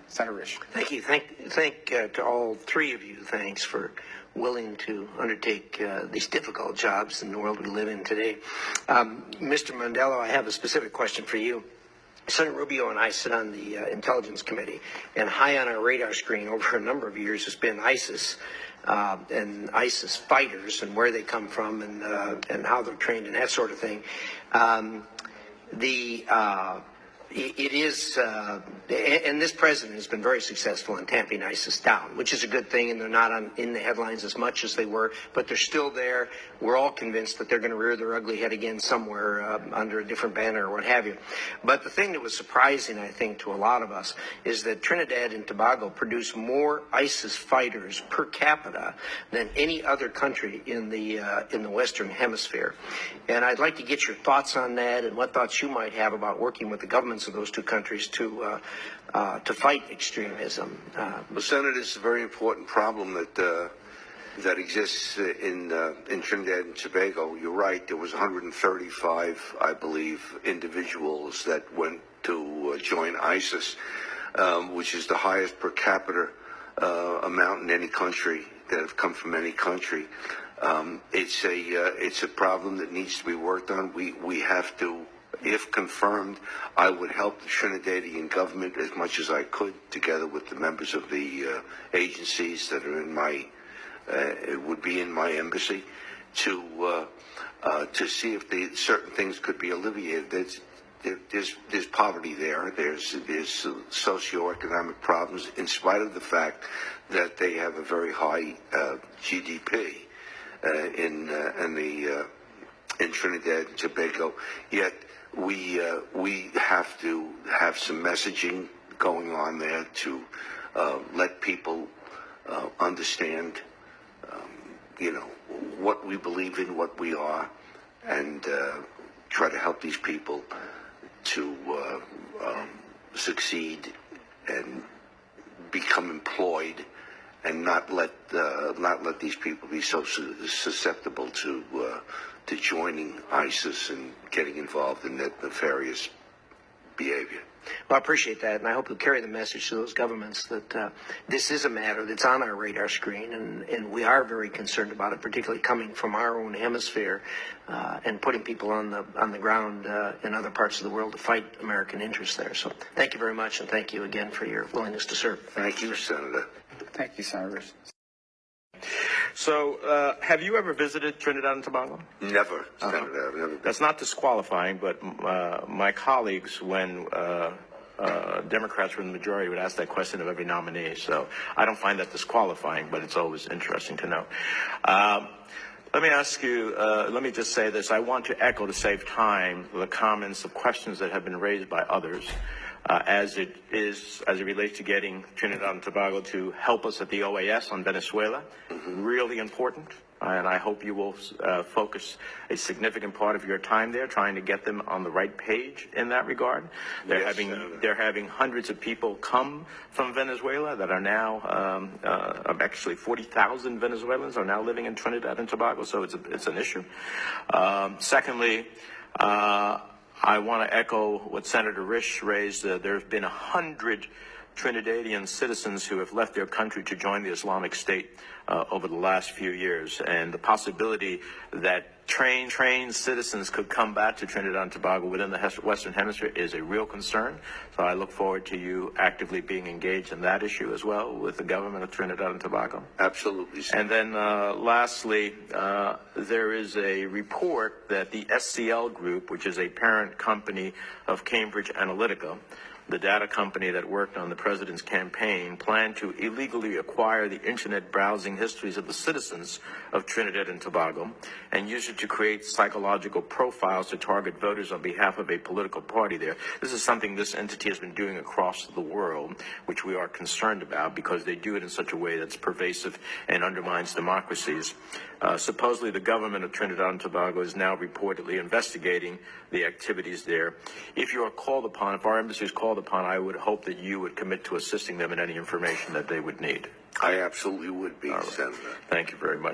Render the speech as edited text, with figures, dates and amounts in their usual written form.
Senator Risch. Thank you. Thank to all three of you. Thanks for willing to undertake these difficult jobs in the world we live in today. Mr. Mondello, I have a specific question for you. Senator Rubio and I sit on the Intelligence Committee, and high on our radar screen over a number of years has been ISIS and ISIS fighters and where they come from and how they're trained and that sort of thing. It is, and this president has been very successful in tamping ISIS down, which is a good thing, and they're not in the headlines as much as they were, but they're still there. We're all convinced that they're going to rear their ugly head again somewhere under a different banner or what have you. But the thing that was surprising, I think, to a lot of us is that Trinidad and Tobago produce more ISIS fighters per capita than any other country in the Western Hemisphere. And I'd like to get your thoughts on that and what thoughts you might have about working with the governments of those two countries to fight extremism. Well, Senator, this is a very important problem that exists in Trinidad and Tobago. You're right. There was 135, I believe, individuals that went to join ISIS, which is the highest per capita amount in any country that have come from any country. It's a problem that needs to be worked on. We have to. If confirmed, I would help the Trinidadian government as much as I could, together with the members of the agencies that are in my, would be in my embassy, to see if certain things could be alleviated. There's poverty there. There's socioeconomic problems, in spite of the fact that they have a very high GDP in Trinidad and Tobago. Yet we have to have some messaging going on there to let people understand, what we believe in, what we are, and try to help these people to succeed and become employed, and not let these people be so susceptible to joining ISIS and getting involved in that nefarious behavior. Well, I appreciate that, and I hope you'll carry the message to those governments that this is a matter that's on our radar screen, and we are very concerned about it, particularly coming from our own hemisphere and putting people on the ground in other parts of the world to fight American interests there. So thank you very much, and thank you again for your willingness to serve. Thank you, Senator. Thank you, Senator Risch. So, have you ever visited Trinidad and Tobago? Never, Senator. I've never been. That's not disqualifying, but my colleagues, when Democrats were in the majority, would ask that question of every nominee. So I don't find that disqualifying, but it's always interesting to know. Let me ask you, let me just say this. I want to echo, to save time, the comments of questions that have been raised by others. As it relates to getting Trinidad and Tobago to help us at the OAS on Venezuela. Really important, and I hope you will focus a significant part of your time there trying to get them on the right page in that regard. They're having hundreds of people come from Venezuela that are now, actually 40,000 Venezuelans are now living in Trinidad and Tobago, so it's an issue. Secondly, I want to echo what Senator Risch raised. There have been 100 Trinidadian citizens who have left their country to join the Islamic State over the last few years, and the possibility that trained citizens could come back to Trinidad and Tobago within the Western Hemisphere is a real concern. So I look forward to you actively being engaged in that issue as well with the government of Trinidad and Tobago. Absolutely. And then lastly, there is a report that the SCL Group, which is a parent company of Cambridge Analytica, the data company that worked on the president's campaign, planned to illegally acquire the internet browsing histories of the citizens of Trinidad and Tobago and use it to create psychological profiles to target voters on behalf of a political party there. This is something this entity has been doing across the world, which we are concerned about because they do it in such a way that's pervasive and undermines democracies. Supposedly the government of Trinidad and Tobago is now reportedly investigating the activities there. If you are called upon, if our embassy is called upon, I would hope that you would commit to assisting them in any information that they would need. I absolutely would be, Senator. Thank you very much.